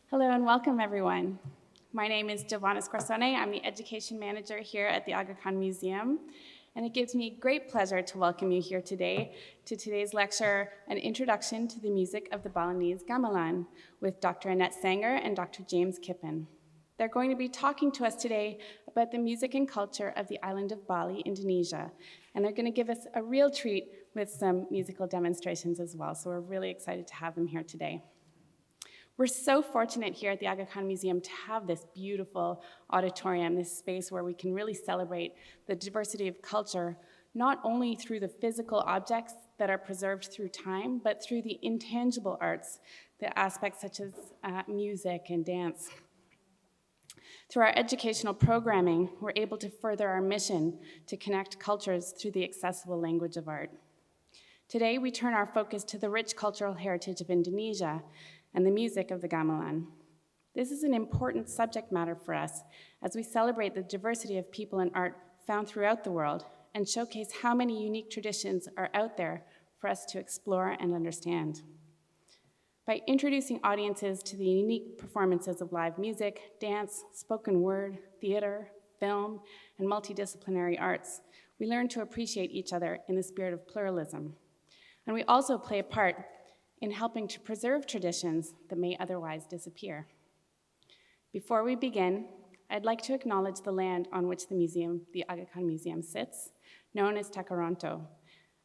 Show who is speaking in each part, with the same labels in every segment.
Speaker 1: Hello and welcome, everyone. My name is Giovanna Scorsone. I'm the Education Manager here at the Aga Khan Museum, and it gives me great pleasure to welcome you here today to today's lecture, An Introduction to the Music of the Balinese Gamelan, with Dr. Annette Sanger and Dr. James Kippen. They're going to be talking to us today about the music and culture of the island of Bali, Indonesia, and they're going to give us a real treat with some musical demonstrations as well, so we're really excited to have them here today. We're so fortunate here at the Aga Khan Museum to have this beautiful auditorium, this space where we can really celebrate the diversity of culture, not only through the physical objects that are preserved through time, but through the intangible arts, the aspects such as music and dance. Through our educational programming, we're able to further our mission to connect cultures through the accessible language of art. Today, we turn our focus to the rich cultural heritage of Indonesia and the music of the gamelan. This is an important subject matter for us as we celebrate the diversity of people and art found throughout the world and showcase how many unique traditions are out there for us to explore and understand. By introducing audiences to the unique performances of live music, dance, spoken word, theater, film, and multidisciplinary arts, we learn to appreciate each other in the spirit of pluralism. And we also play a part in helping to preserve traditions that may otherwise disappear. Before we begin, I'd like to acknowledge the land on which the Aga Khan Museum sits, known as Takaronto,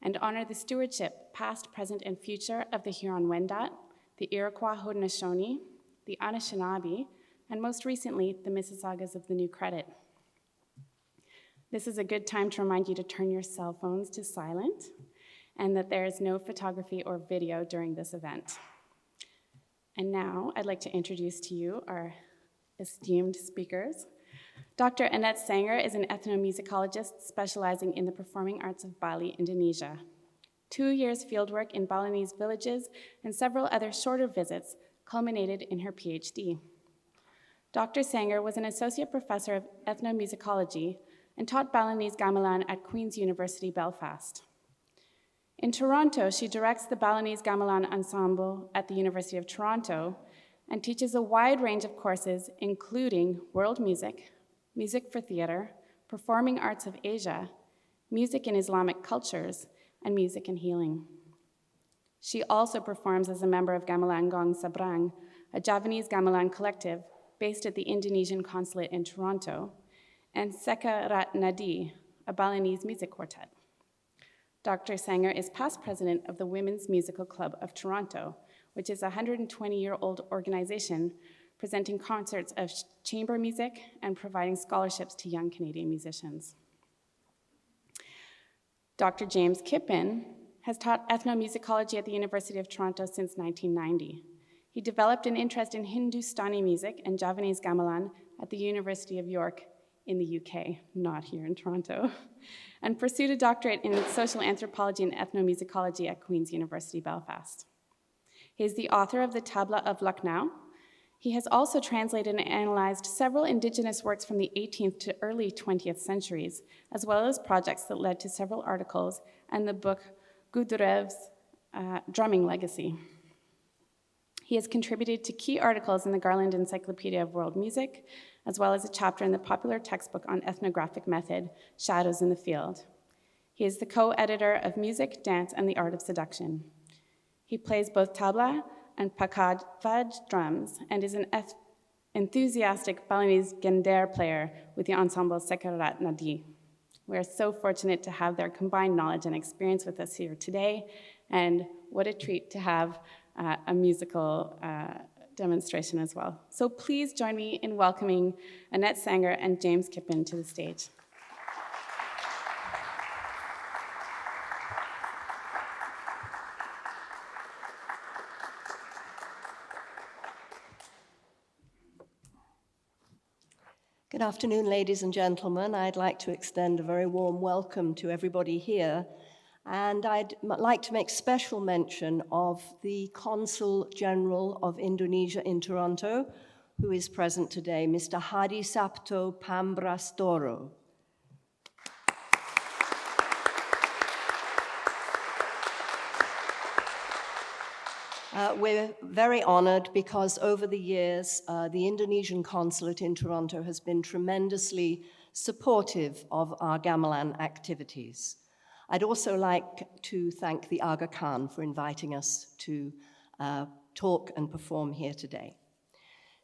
Speaker 1: and honor the stewardship, past, present, and future of the Huron-Wendat, the Iroquois Haudenosaunee, the Anishinaabe, and most recently, the Mississaugas of the New Credit. This is a good time to remind you to turn your cell phones to silent, and that there is no photography or video during this event. And now I'd like to introduce to you our esteemed speakers. Dr. Annette Sanger is an ethnomusicologist specializing in the performing arts of Bali, Indonesia. 2 years fieldwork in Balinese villages and several other shorter visits culminated in her PhD. Dr. Sanger was an associate professor of ethnomusicology and taught Balinese gamelan at Queen's University, Belfast. In Toronto, she directs the Balinese Gamelan Ensemble at the University of Toronto and teaches a wide range of courses, including world music, music for theater, performing arts of Asia, music in Islamic cultures, and music and healing. She also performs as a member of Gamelan Gong Sabrang, a Javanese gamelan collective based at the Indonesian consulate in Toronto, and Seka Rat Nadi, a Balinese music quartet. Dr. Sanger is past president of the Women's Musical Club of Toronto, which is a 120-year-old organization presenting concerts of chamber music and providing scholarships to young Canadian musicians. Dr. James Kippen has taught ethnomusicology at the University of Toronto since 1990. He developed an interest in Hindustani music and Javanese gamelan at the University of York in the UK, not here in Toronto, and pursued a doctorate in social anthropology and ethnomusicology at Queen's University, Belfast. He is the author of the Tabla of Lucknow. He has also translated and analyzed several indigenous works from the 18th to early 20th centuries, as well as projects that led to several articles and the book Gudurev's Drumming Legacy. He has contributed to key articles in the Garland Encyclopedia of World Music, as well as a chapter in the popular textbook on ethnographic method, Shadows in the Field. He is the co-editor of Music, Dance, and the Art of Seduction. He plays both tabla and pakaj drums and is an enthusiastic Balinese gender player with the ensemble Sekarat Nadi. We are so fortunate to have their combined knowledge and experience with us here today, and what a treat to have a musical demonstration as well. So please join me in welcoming Annette Sanger and James Kippen to the stage.
Speaker 2: Good afternoon, ladies and gentlemen. I'd like to extend a very warm welcome to everybody here. And I'd like to make special mention of the Consul General of Indonesia in Toronto, who is present today, Mr. Hadi Sabto Pambrastoro. We're very honored because over the years, the Indonesian consulate in Toronto has been tremendously supportive of our gamelan activities. I'd also like to thank the Aga Khan for inviting us to talk and perform here today.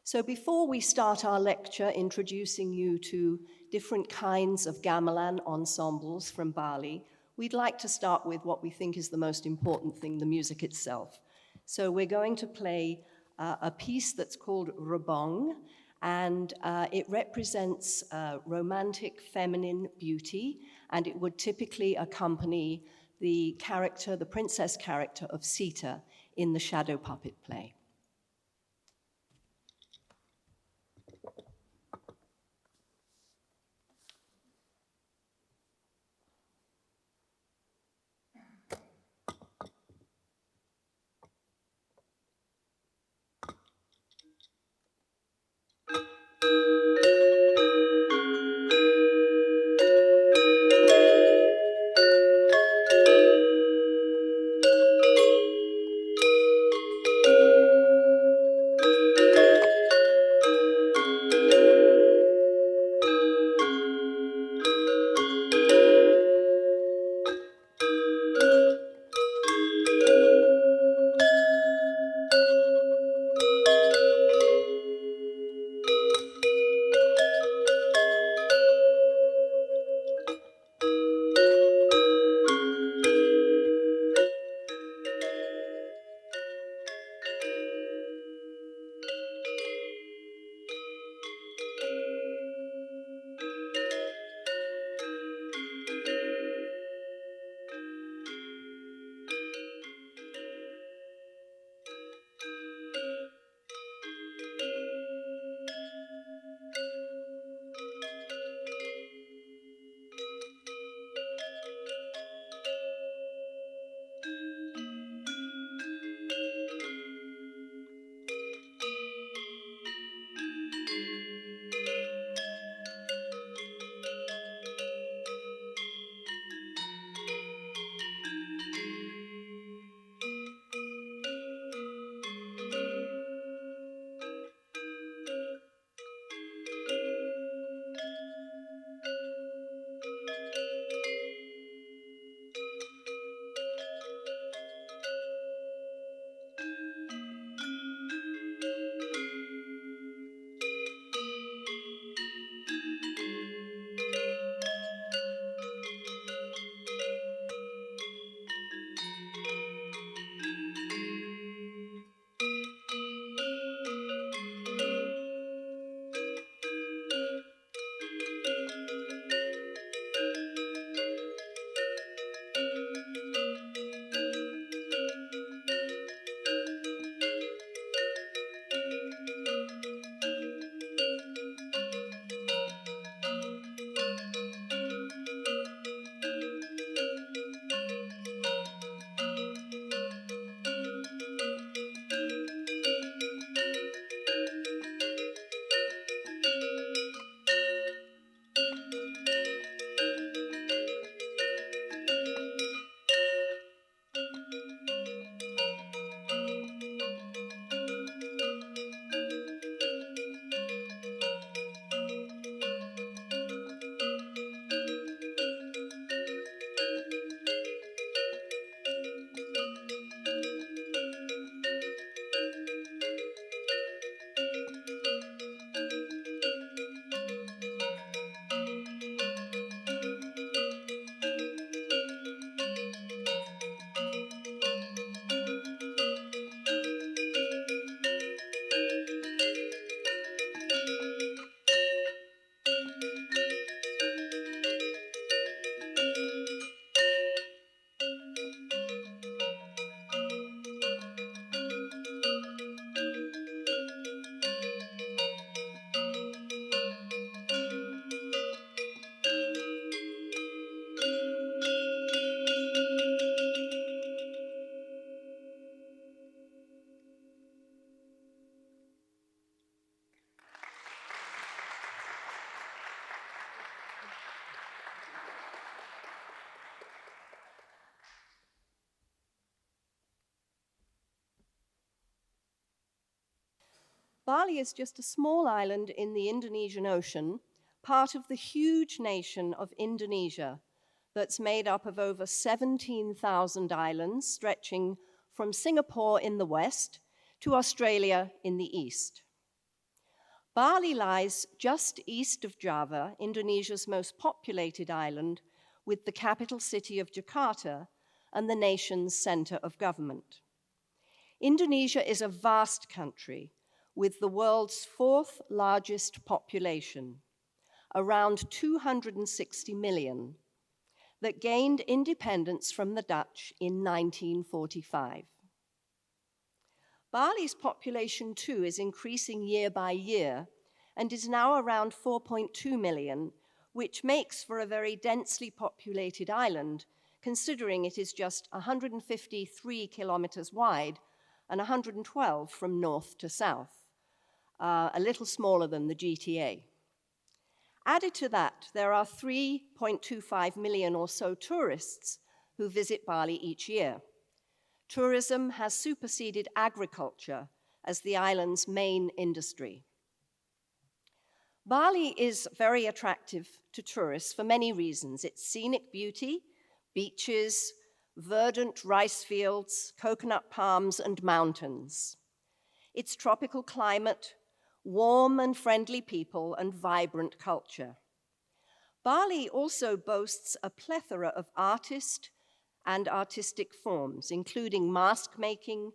Speaker 2: So before we start our lecture introducing you to different kinds of gamelan ensembles from Bali, we'd like to start with what we think is the most important thing, the music itself. So we're going to play a piece that's called Rebong, and it represents romantic feminine beauty, and it would typically accompany the character, the princess character of Sita in the shadow puppet play. Bali is just a small island in the Indonesian Ocean, part of the huge nation of Indonesia that's made up of over 17,000 islands stretching from Singapore in the west to Australia in the east. Bali lies just east of Java, Indonesia's most populated island, with the capital city of Jakarta and the nation's center of government. Indonesia is a vast country with the world's fourth largest population, around 260 million, that gained independence from the Dutch in 1945. Bali's population, too, is increasing year by year and is now around 4.2 million, which makes for a very densely populated island, considering it is just 153 kilometers wide and 112 from north to south, a little smaller than the GTA. Added to that, there are 3.25 million or so tourists who visit Bali each year. Tourism has superseded agriculture as the island's main industry. Bali is very attractive to tourists for many reasons. Its scenic beauty, beaches, verdant rice fields, coconut palms, and mountains. Its tropical climate, warm and friendly people, and vibrant culture. Bali also boasts a plethora of artists and artistic forms, including mask making,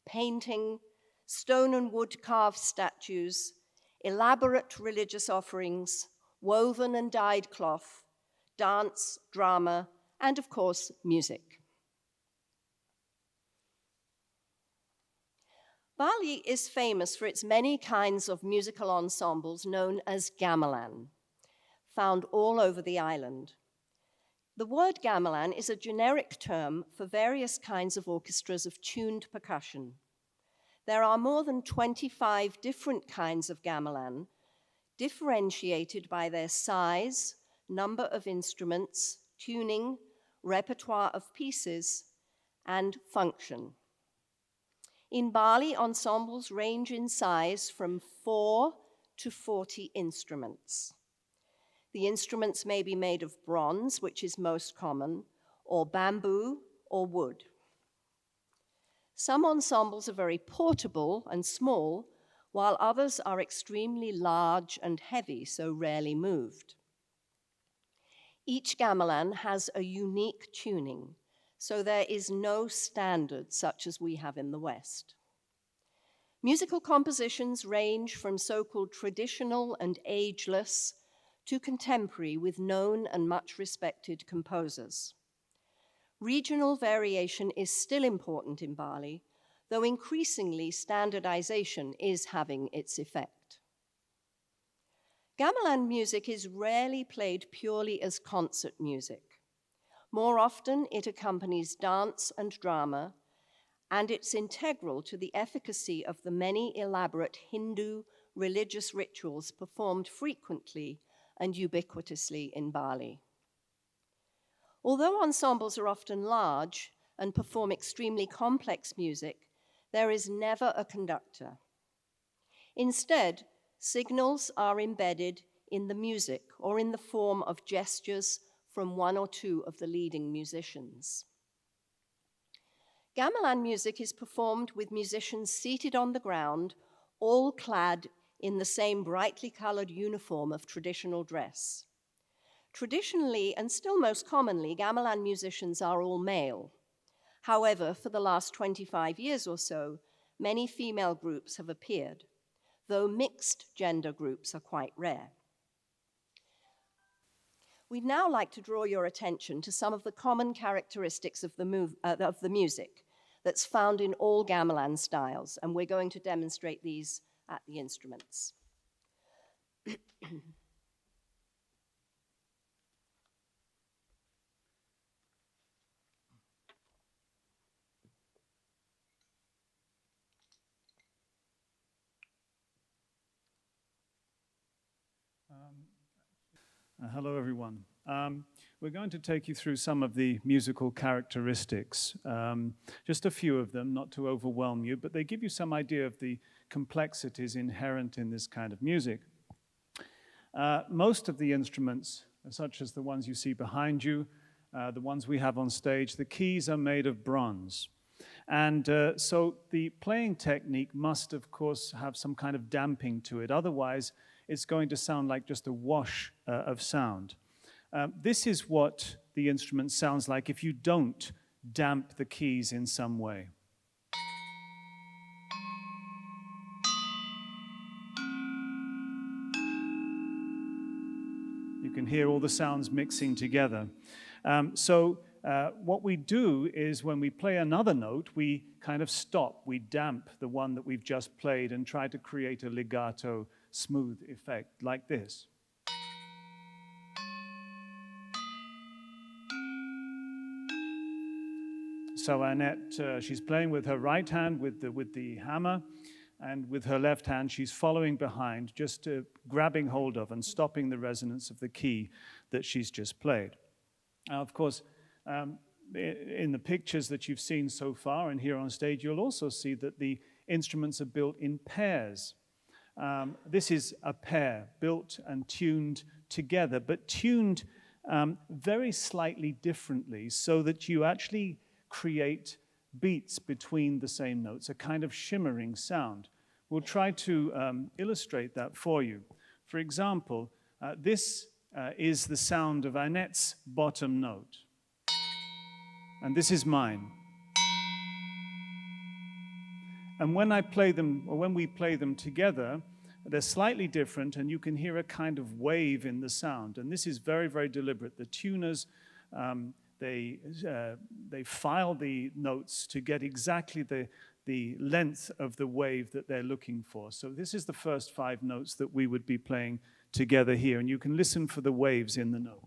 Speaker 2: painting, stone and wood carved statues, elaborate religious offerings, woven and dyed cloth, dance, drama, and of course, music. Bali is famous for its many kinds of musical ensembles known as gamelan, found all over the island. The word gamelan is a generic term for various kinds of orchestras of tuned percussion. There are more than 25 different kinds of gamelan, differentiated by their size, number of instruments, tuning, repertoire of pieces, and function. In Bali, ensembles range in size from 4 to 40 instruments. The instruments may be made of bronze, which is most common, or bamboo or wood. Some ensembles are very portable and small, while others are extremely large and heavy, so rarely moved. Each gamelan has a unique tuning, so there is no standard such as we have in the West. Musical compositions range from so-called traditional and ageless to contemporary with known and much respected composers. Regional variation is still important in Bali, though increasingly standardization is having its effect. Gamelan music is rarely played purely as concert music. More often, it accompanies dance and drama, and it's integral to the efficacy of the many elaborate Hindu religious rituals performed frequently and ubiquitously in Bali. Although ensembles are often large and perform extremely complex music, there is never a conductor. Instead, signals are embedded in the music or in the form of gestures from one or two of the leading musicians. Gamelan music is performed with musicians seated on the ground, all clad in the same brightly colored uniform of traditional dress. Traditionally, and still most commonly, gamelan musicians are all male. However, for the last 25 years or so, many female groups have appeared, though mixed gender groups are quite rare. We'd now like to draw your attention to some of the common characteristics of the music that's found in all gamelan styles, and we're going to demonstrate these at the instruments.
Speaker 3: Hello, everyone. we're going to take you through some of the musical characteristics, just a few of them, not to overwhelm you, but they give you some idea of the complexities inherent in this kind of music. Most of the instruments, such as the ones you see behind you, the ones we have on stage, the keys are made of bronze. And so the playing technique must, of course, have some kind of damping to it. Otherwise, it's going to sound like just a wash of sound. This is what the instrument sounds like if you don't damp the keys in some way. You can hear all the sounds mixing together. What we do is when we play another note, we kind of stop, we damp the one that we've just played and try to create a legato, smooth effect like this. So Annette, she's playing with her right hand with the hammer, and with her left hand she's following behind, just grabbing hold of and stopping the resonance of the key that she's just played. Now, of course, in the pictures that you've seen so far and here on stage, you'll also see that the instruments are built in pairs. This is a pair, built and tuned together, but tuned very slightly differently so that you actually create beats between the same notes, a kind of shimmering sound. We'll try to illustrate that for you. For example, this is the sound of Annette's bottom note. And this is mine. And when I play them, or when we play them together, they're slightly different, and you can hear a kind of wave in the sound. And this is very, very deliberate. The tuners, they file the notes to get exactly the length of the wave that they're looking for. So this is the first 5 notes that we would be playing together here, and you can listen for the waves in the notes.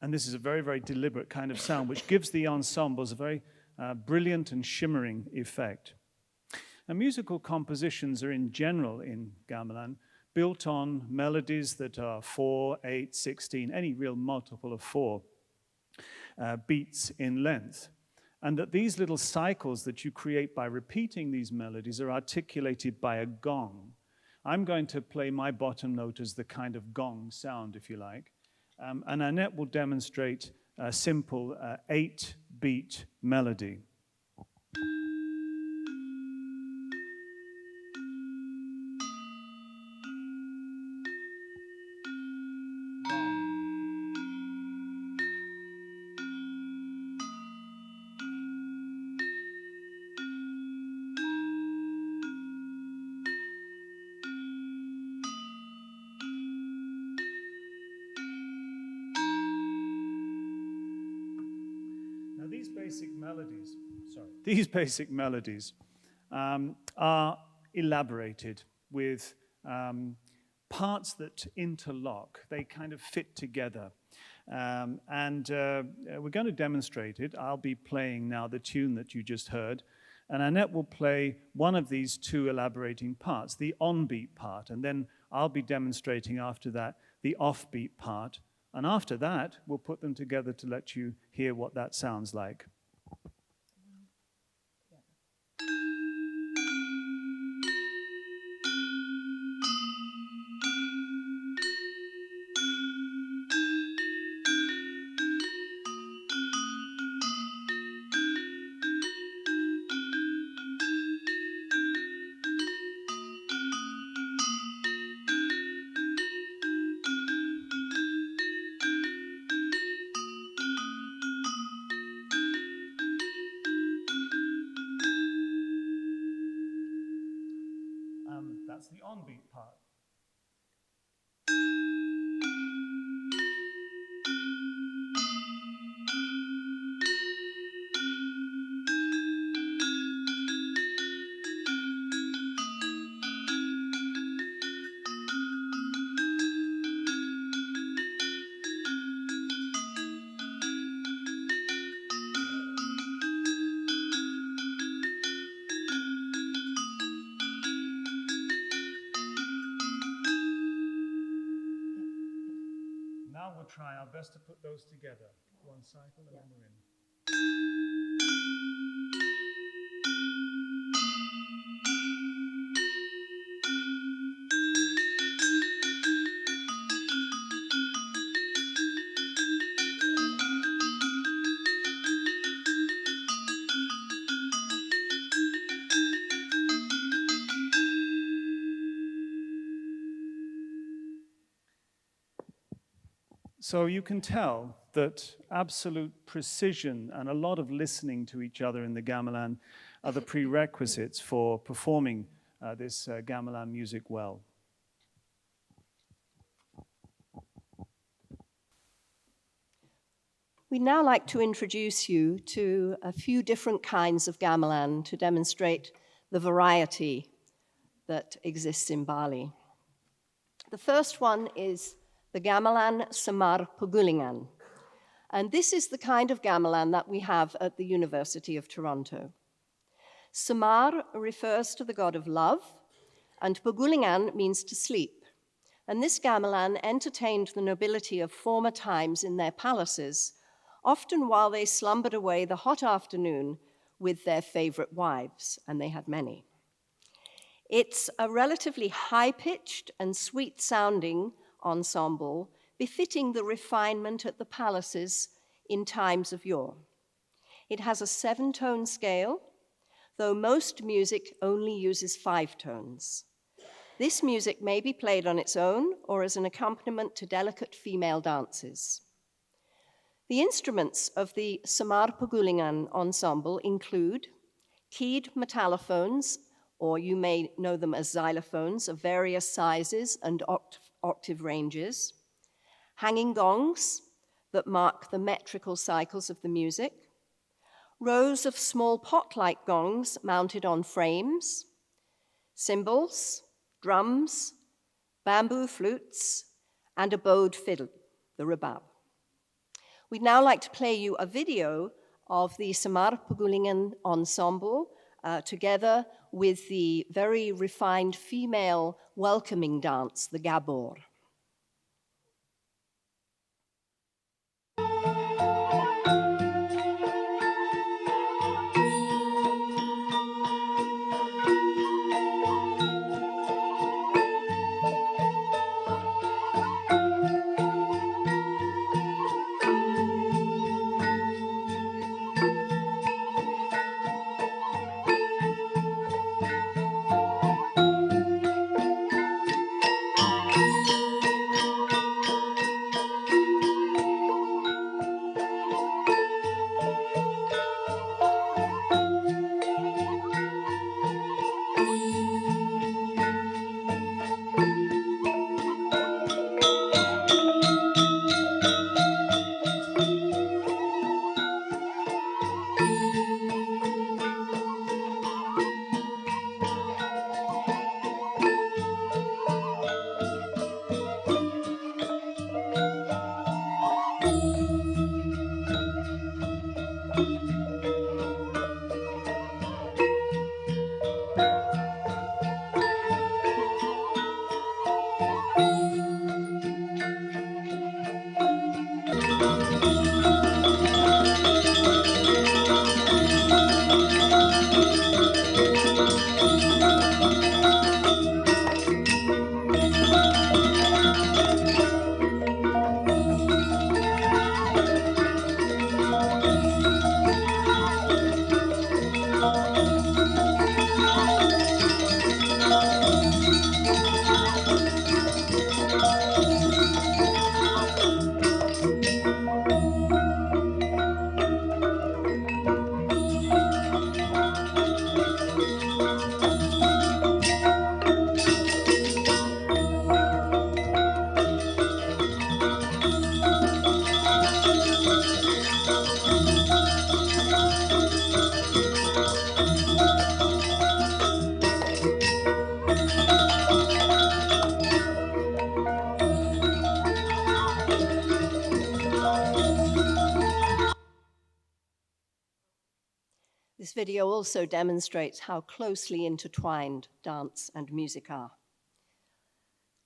Speaker 3: And this is a very, very deliberate kind of sound, which gives the ensembles a very brilliant and shimmering effect. Now, musical compositions are in general in gamelan built on melodies that are 4, 8, 16, any real multiple of 4 beats in length. And that these little cycles that you create by repeating these melodies are articulated by a gong. I'm going to play my bottom note as the kind of gong sound, if you like. And Annette will demonstrate a simple 8-beat melody. These basic melodies are elaborated with parts that interlock. They kind of fit together. We're going to demonstrate it. I'll be playing now the tune that you just heard, and Annette will play one of these 2 elaborating parts, the on-beat part, and then I'll be demonstrating after that the off-beat part. And after that, we'll put them together to let you hear what that sounds like. best to put those together. One cycle and then we're in. So you can tell that absolute precision and a lot of listening to each other in the gamelan are the prerequisites for performing this gamelan music well.
Speaker 2: We'd now like to introduce you to a few different kinds of gamelan to demonstrate the variety that exists in Bali. The first one is the Gamelan Semar Pegulingan. And this is the kind of gamelan that we have at the University of Toronto. Semar refers to the god of love, and Pegulingan means to sleep. And this gamelan entertained the nobility of former times in their palaces, often while they slumbered away the hot afternoon with their favorite wives, and they had many. It's a relatively high-pitched and sweet-sounding ensemble, befitting the refinement at the palaces in times of yore. It has a 7-tone scale, though most music only uses 5 tones. This music may be played on its own or as an accompaniment to delicate female dances. The instruments of the Semar Pegulingan ensemble include keyed metallophones, or you may know them as xylophones of various sizes and octave ranges, hanging gongs that mark the metrical cycles of the music, rows of small pot-like gongs mounted on frames, cymbals, drums, bamboo flutes, and a bowed fiddle, the rebab. We'd now like to play you a video of the Semar Pegulingan ensemble together with the very refined female welcoming dance, the gabor. This video also demonstrates how closely intertwined dance and music are.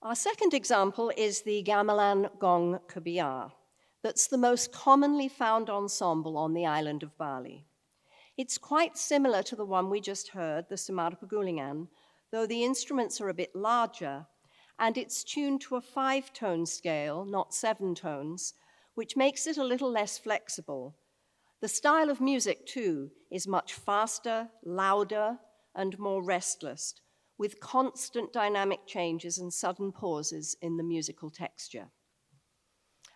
Speaker 2: Our second example is the Gamelan Gong Kebyar. that's the most commonly found ensemble on the island of Bali. It's quite similar to the one we just heard, the Semara Pegulingan, though the instruments are a bit larger, and it's tuned to a 5-tone scale, not 7 tones, which makes it a little less flexible. The style of music, too, is much faster, louder, and more restless, with constant dynamic changes and sudden pauses in the musical texture.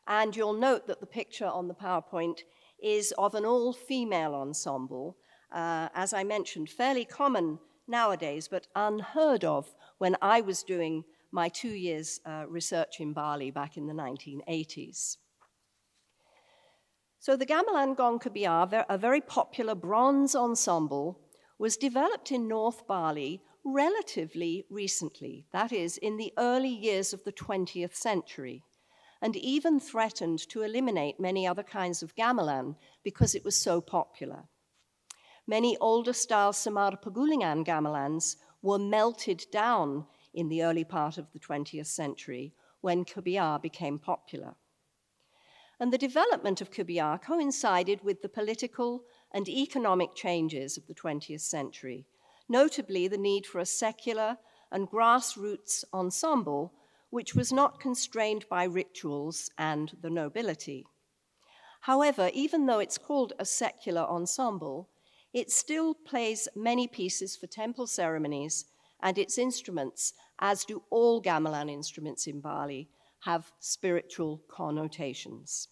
Speaker 2: And you'll note that the picture on the PowerPoint is of an all-female ensemble, as I mentioned, fairly common nowadays, but unheard of when I was doing my 2 years research in Bali back in the 1980s. So the Gamelan Gong Kebyar, a very popular bronze ensemble, was developed in North Bali relatively recently, that is, in the early years of the 20th century, and even threatened to eliminate many other kinds of gamelan because it was so popular. Many older style Semara Pegulingan gamelans were melted down in the early part of the 20th century when Kebyar became popular. And the development of Kebyar coincided with the political and economic changes of the 20th century, notably the need for a secular and grassroots ensemble which was not constrained by rituals and the nobility. However, even though it's called a secular ensemble, it still plays many pieces for temple ceremonies, and its instruments, as do all gamelan instruments in Bali, have spiritual connotations.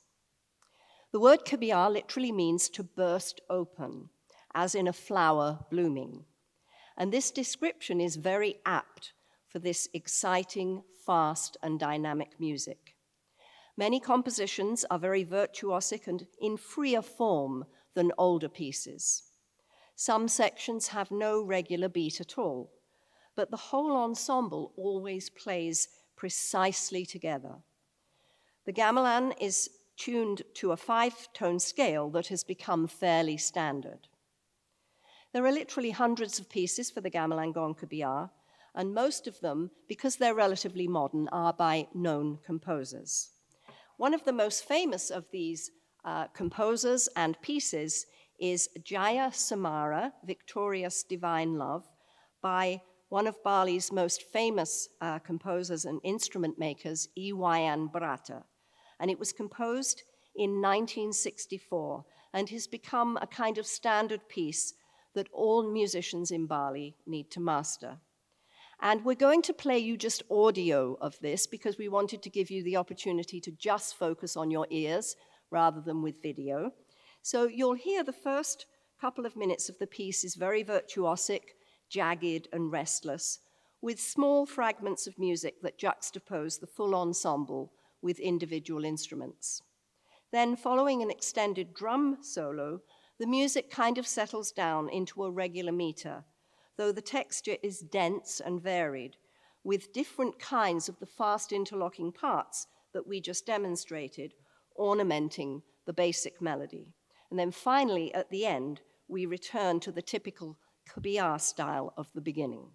Speaker 2: The word Kebyar literally means to burst open, as in a flower blooming. And this description is very apt for this exciting, fast, and dynamic music. Many compositions are very virtuosic and in freer form than older pieces. Some sections have no regular beat at all, but the whole ensemble always plays precisely together. The gamelan is tuned to a 5-tone scale that has become fairly standard. There are literally hundreds of pieces for the Gamelan Gong Kebyar, and most of them, because they're relatively modern, are by known composers. One of the most famous of these composers and pieces is Jaya Semara, Victorious Divine Love, by one of Bali's most famous composers and instrument makers, Wayang. And it was composed in 1964 and has become a kind of standard piece that all musicians in Bali need to master. And we're going to play you just audio of this because we wanted to give you the opportunity to just focus on your ears rather than with video. So you'll hear the first couple of minutes of the piece is very virtuosic, jagged, and restless, with small fragments of music that juxtapose the full ensemble with individual instruments. Then, following an extended drum solo, the music kind of settles down into a regular meter, though the texture is dense and varied, with different kinds of the fast interlocking parts that we just demonstrated, ornamenting the basic melody. And then finally, at the end, we return to the typical Kebyar style of the beginning.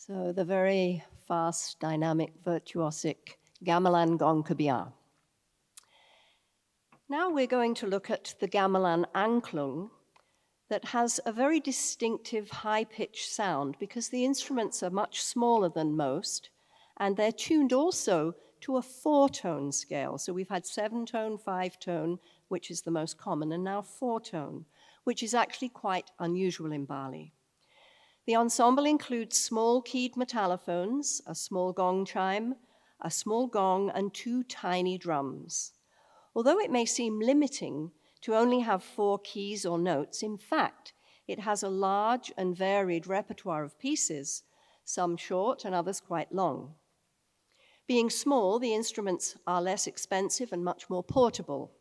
Speaker 2: So the very fast, dynamic, virtuosic Gamelan Gong Kebyar. Now we're going to look at the Gamelan Angklung that has a very distinctive high-pitched sound because the instruments are much smaller than most, and they're tuned also to a 4-tone scale. So we've had 7-tone, 5-tone, which is the most common, and now 4-tone, which is actually quite unusual in Bali. The ensemble includes small keyed metallophones, a small gong chime, a small gong, and 2 tiny drums. Although it may seem limiting to only have 4 keys or notes, in fact, it has a large and varied repertoire of pieces, some short and others quite long. Being small, the instruments are less expensive and much more portable.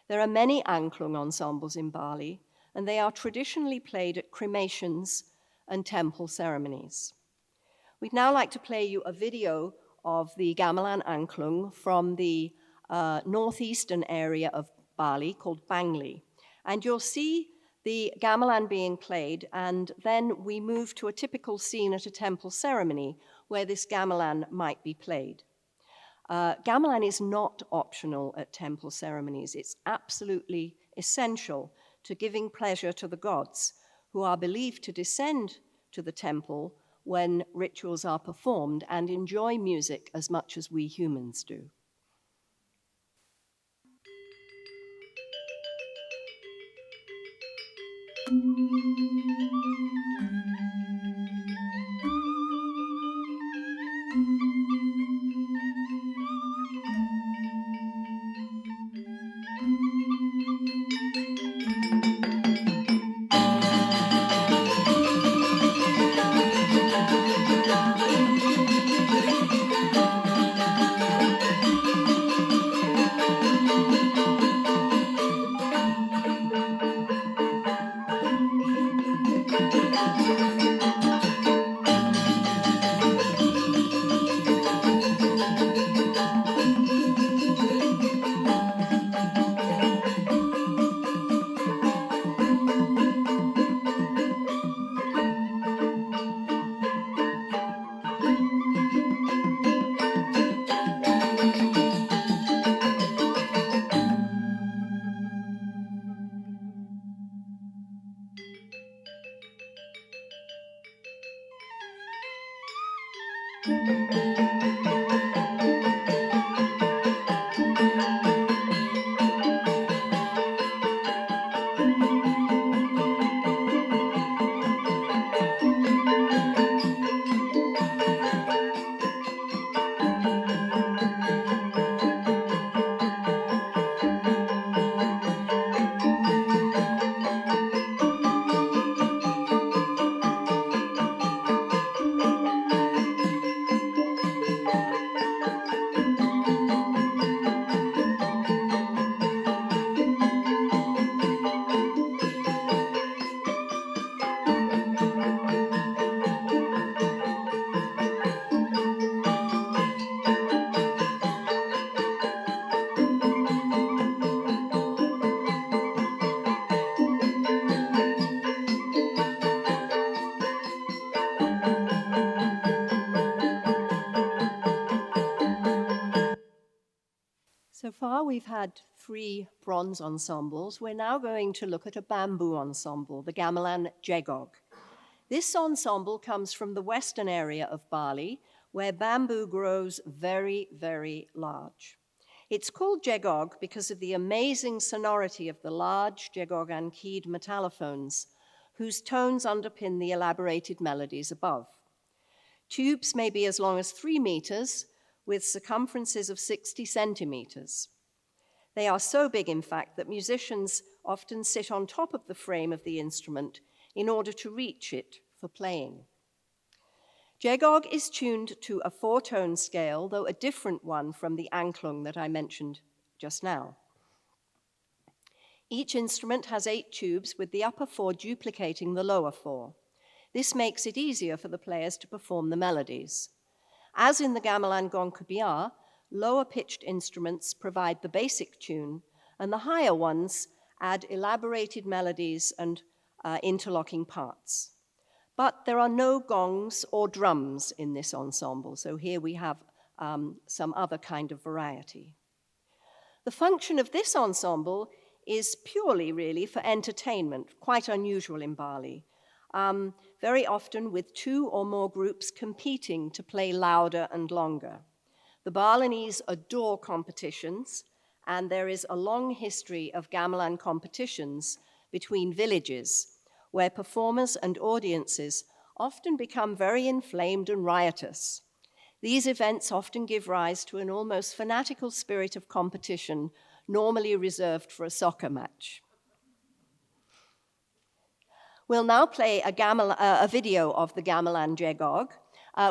Speaker 2: There are many Angklung ensembles in Bali, and they are traditionally played at cremations and temple ceremonies. We'd now like to play you a video of the Gamelan Angklung from the northeastern area of Bali called Bangli. And you'll see the gamelan being played, and then we move to a typical scene at a temple ceremony where this gamelan might be played. Gamelan is not optional at temple ceremonies. It's absolutely essential to giving pleasure to the gods, who are believed to descend to the temple when rituals are performed and enjoy music as much as we humans do. So far, we've had 3 bronze ensembles. We're now going to look at a bamboo ensemble, the Gamelan Angklung. This ensemble comes from the western area of Bali, where bamboo grows very, very large. It's called Angklung because of the amazing sonority of the large Angklung keyed metallophones, whose tones underpin the elaborated melodies above. Tubes may be as long as 3 meters, with circumferences of 60 centimeters. They are so big, in fact, that musicians often sit on top of the frame of the instrument in order to reach it for playing. Angklung is tuned to a 4-tone scale, though a different one from the Angklung that I mentioned just now. Each instrument has 8 tubes, with the upper 4 duplicating the lower 4. This makes it easier for the players to perform the melodies. As in the Gamelan Gong Kebyar, lower-pitched instruments provide the basic tune, and the higher ones add elaborated melodies and interlocking parts. But there are no gongs or drums in this ensemble, so here we have some other kind of variety. The function of this ensemble is purely, really, for entertainment, quite unusual in Bali. Very often with 2 or more groups competing to play louder and longer. The Balinese adore competitions, and there is a long history of gamelan competitions between villages, where performers and audiences often become very inflamed and riotous. These events often give rise to an almost fanatical spirit of competition, normally reserved for a soccer match. We'll now play a video of the Gamelan Angklung.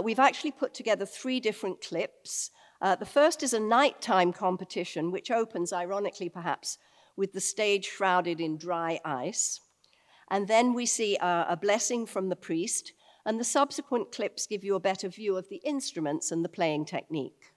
Speaker 2: We've actually put together 3 different clips. The first is a nighttime competition, which opens, ironically perhaps, with the stage shrouded in dry ice. And then we see a blessing from the priest, and the subsequent clips give you a better view of the instruments and the playing technique.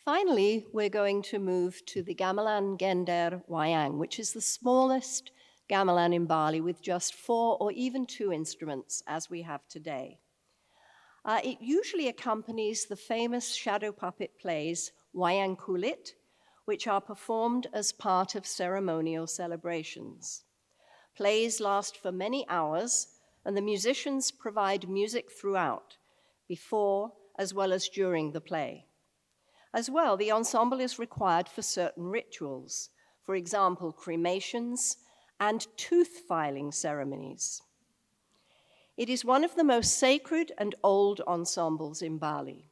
Speaker 2: Finally, we're going to move to the Gamelan Wayang, which is the smallest gamelan in Bali with just 4 or even 2 instruments, as we have today. It usually accompanies the famous shadow puppet plays Wayang Kulit, which are performed as part of ceremonial celebrations. Plays last for many hours, and the musicians provide music throughout, before as well as during the play. As well, the ensemble is required for certain rituals, for example, cremations and tooth filing ceremonies. It is one of the most sacred and old ensembles in Bali.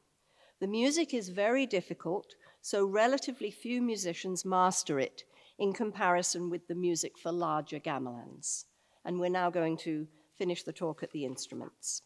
Speaker 2: The music is very difficult, so relatively few musicians master it in comparison with the music for larger gamelans. And we're now going to finish the talk at the instruments.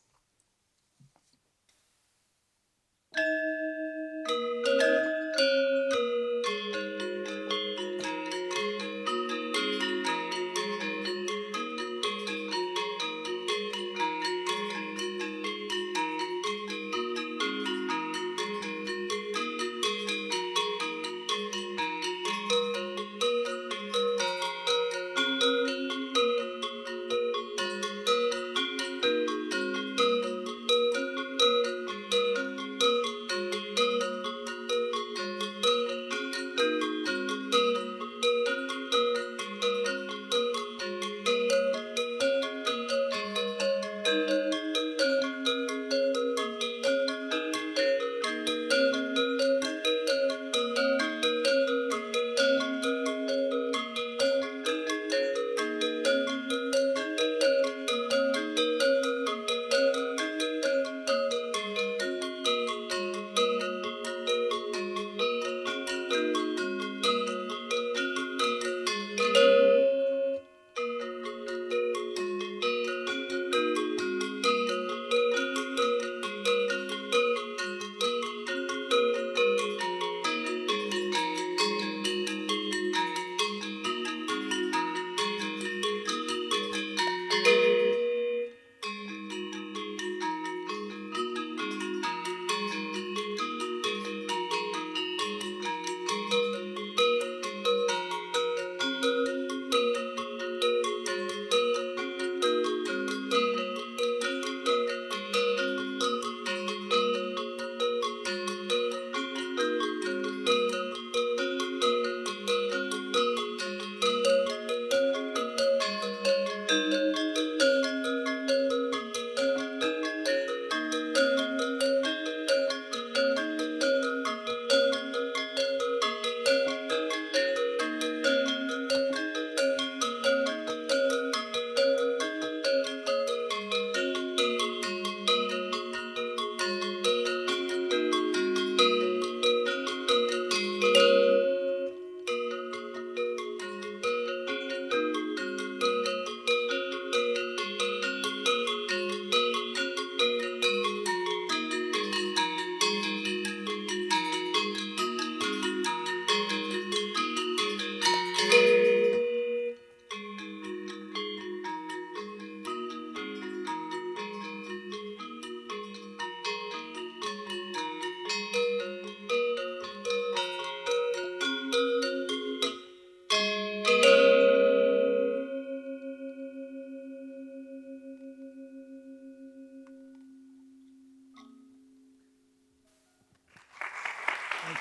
Speaker 3: Thank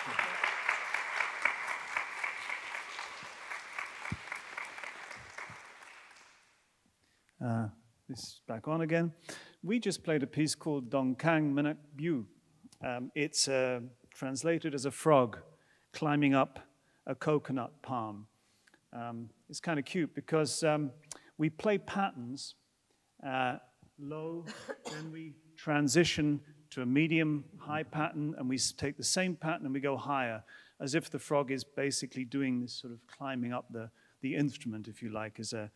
Speaker 3: you. This is back on again. We just played a piece called Dong Kang Menak Bu. It's translated as a frog climbing up a coconut palm. It's kind of cute because we play patterns low, then we transition to a medium-high pattern, and we take the same pattern and we go higher, as if the frog is basically doing this sort of climbing up the instrument, if you like, as a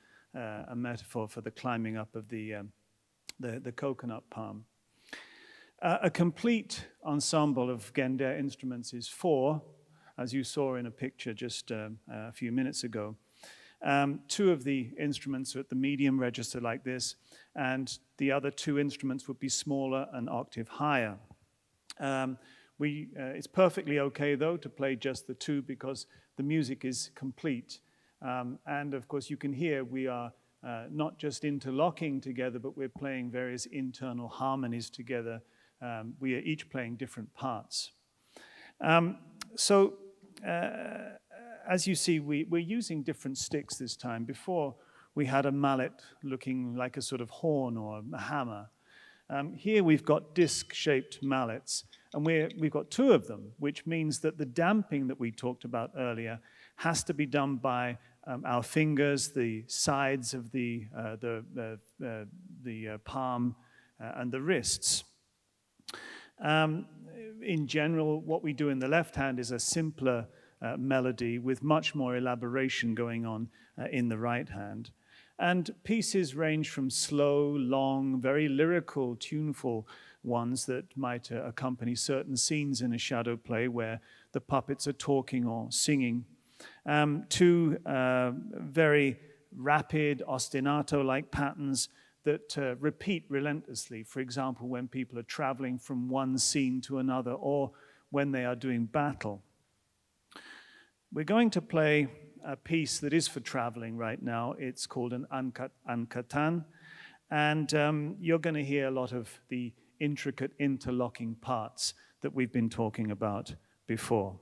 Speaker 3: metaphor for the climbing up of the coconut palm. A complete ensemble of Gender instruments is 4, as you saw in a picture just a few minutes ago. 2 of the instruments are at the medium register like this, and the other 2 instruments would be smaller, an octave higher. It's perfectly okay, though, to play just the 2 because the music is complete. And, of course, you can hear we are not just interlocking together, but we're playing various internal harmonies together. We are each playing different parts. As you see, we're using different sticks this time. Before, we had a mallet looking like a sort of horn or a hammer. Here we've got disc-shaped mallets, and we've got 2 of them, which means that the damping that we talked about earlier has to be done by our fingers, the sides of the palm, and the wrists. In general, what we do in the left hand is a simpler melody with much more elaboration going on in the right hand. And pieces range from slow, long, very lyrical, tuneful ones that might accompany certain scenes in a shadow play where the puppets are talking or singing, to very rapid, ostinato-like patterns that repeat relentlessly. For example, when people are traveling from one scene to another or when they are doing battle. We're going to play a piece that is for traveling right now. It's called an Angkatan, and you're going to hear a lot of the intricate interlocking parts that we've been talking about before.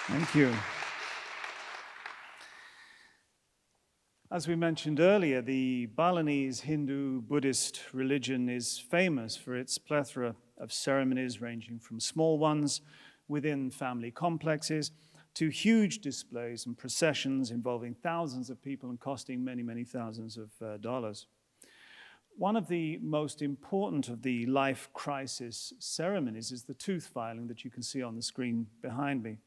Speaker 3: Thank you. As we mentioned earlier, the Balinese Hindu Buddhist religion is famous for its plethora of ceremonies ranging from small ones within family complexes to huge displays and processions involving thousands of people and costing many, many thousands of dollars. One of the most important of the life crisis ceremonies is the tooth filing that you can see on the screen behind me.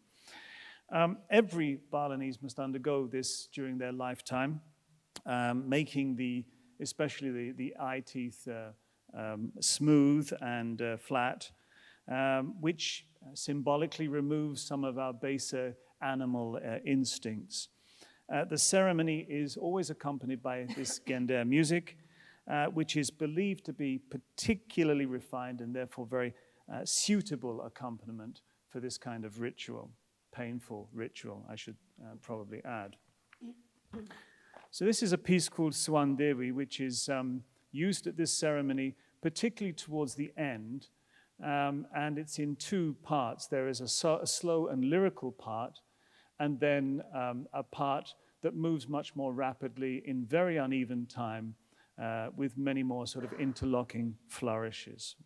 Speaker 3: Every Balinese must undergo this during their lifetime, making especially the eye teeth smooth and flat, which symbolically removes some of our baser animal instincts. The ceremony is always accompanied by this Gender music, which is believed to be particularly refined and therefore very suitable accompaniment for this kind of ritual. Painful ritual, I should probably add. So this is a piece called Swan Devi, which is used at this ceremony, particularly towards the end, and it's in 2 parts. There is a slow and lyrical part, and then a part that moves much more rapidly in very uneven time with many more sort of interlocking flourishes.